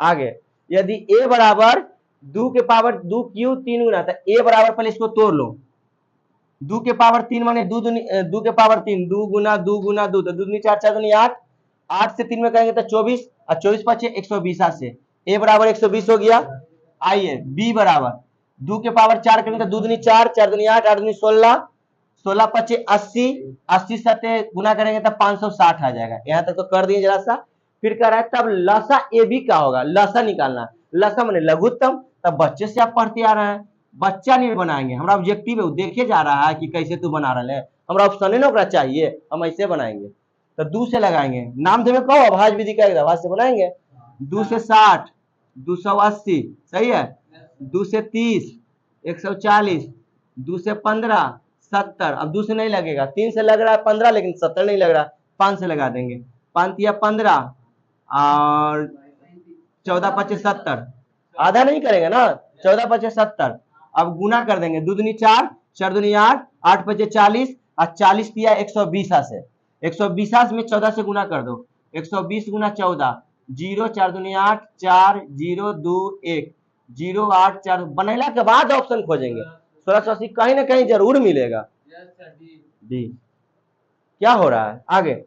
आगे यदि a बराबर 2 के पावर 2 क्यू 3 गुना, तो a बराबर पहले इसको तोड़ लो। 2 के पावर 3 माने 2 के पावर 3, 2 गुना 2 गुना 2, तो 2 दूनी 4, 4 दूनी 8, 8 से 3 में करेंगे तो 24, और 24 पचे 120 से a बराबर 120 हो गया। आइए b बराबर 2 के पावर 4 करेंगे तो 2 दूनी 4, 4 दूनी 8, 8 दूनी 16, 16 पचे 80, 80 से गुना करेंगे तो 560 आ जाएगा। यहाँ तक तो कर दिए जरा सा। फिर कह रहा है तब लसा ए बी क्या होगा, लसा निकालना। लसा माने लघुत्तम, तब बच्चे से आप पढ़ते आ रहे हैं, बच्चा नहीं बनाएंगे, हमारा ऑब्जेक्टिव है, देखे जा रहा है कि कैसे तू बना रहे हैं, हमारा ऑप्शन है ना ओकरा चाहिए, हम ऐसे बनाएंगे। तो 2 से लगाएंगे, नाम देवे कहो अभाज्य विधि का आभाज से बनाएंगे। 2 से 60, 280, सही है। 2 से 30, 140, 2 से 15, 70। अब 2 से नहीं लगेगा, 3 से लग रहा है 15, लेकिन 70 नहीं लग रहा, 5 से लगा देंगे। 5 या 15 और 14 पचे 70, आधा नहीं करेंगे ना, 14 पचे 70। अब गुना कर देंगे, 2 दूनी 4, 4 दूनी 8, 8 पचे 40, और 40 दिया 120 से, 120 में 14 से गुना कर दो, 120 गुना 14, 0, 4 दूनी 8, 4, 0, 2, 1, 0, 8, 4। बनेला के बाद ऑप्शन खोजेंगे, 1680 कहीं ना कहीं जरूर मिलेगा। डी क्या हो रहा है आगे।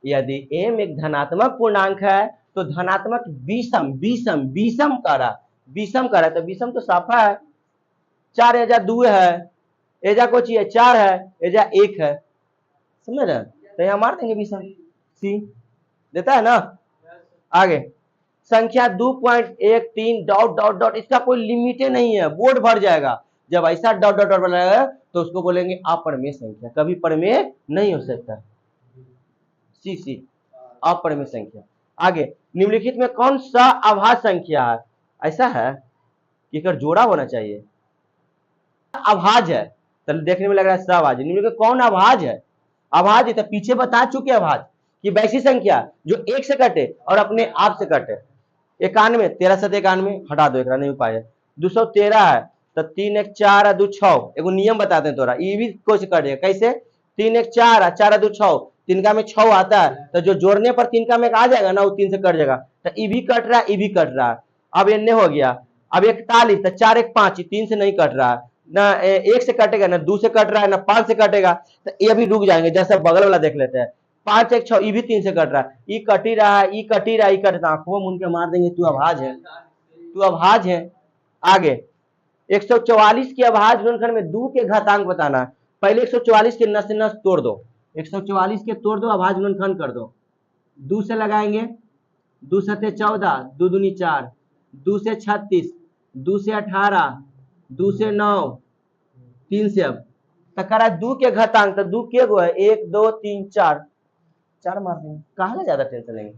यदि m एक धनात्मक पूर्णांक है तो धनात्मक विषम विषम विषम करा, विषम करा तो विषम तो साफा है, 4 एजा 2 है, एजा को चाहिए 4 है, एजा 1 है, समझ रहे, तो यहाँ मार देंगे विषम, सी देता है ना। आगे संख्या 2.13 डॉट डॉट डॉट, इसका कोई लिमिट नहीं है, बोर्ड भर जाएगा। जब ऐसा डॉट डॉट डॉट बनाएगा तो उसको बोलेंगे अपरिमेय संख्या, कभी परिमेय नहीं हो सकता। सी अपरिमेय संख्या। आगे निम्नलिखित में कौन सा अभाज्य संख्या है, ऐसा है कि अगर जोड़ा होना चाहिए, अभाज्य है, तो देखने में लग रहा है सभाज्य। निम्नलिखित कौन अभाज्य है, अभाज्य तो पीछे बता चुके अभाज्य कि वैसी संख्या जो 1 से कटे और अपने आप से कटे। 91, 13 7 91, हटा दो, एक नहीं उपाय है। 213 है तो 3 1 4 और 2 6, एगो नियम बताते हैं तोरा, ये भी कोशिश करेगा कैसे, 3 1 4 और 4 और 2 6, 3 का में 6 आता है, तो जो जोड़ने पर 3 का में आ जाएगा ना, वो 3 से कट जाएगा, तो ये भी कट रहा है, ये भी कट रहा है। अब ये हो गया, अब 41, तो 4 1 5, 3 से नहीं कट रहा है ना, 1 से कटेगा ना, 2 से कट रहा है ना, 5 से कटेगा, तो ये भी रुक जाएंगे। जैसे बगल वाला देख लेते हैं, 5 1 6, ये भी 3 से कट रहा है, ये कट ही रहा है, ये कट ही रहा है, ये कट रहा है, आंखों मुन के मार देंगे तू अभाज्य है, तू अभाज्य है। आगे 144 के अभाज्य गुणनखंड में 2 के घातांक बताना है। पहले 144 के नस से नस तोड़ दो, 144 के तोड़ दो, अभाज्य गुणनखंड कर दो। 2 से लगाएंगे, 2 सते 14, 2 दूनी 4, 2 से 36, 2 से 18, 2 से 9, 3 से अब तकरा 2 के घातांक, तो 2 के गो है, 1 2 3 4, 4 मार देंगे, कहा ज्यादा टेंशन लेंगे।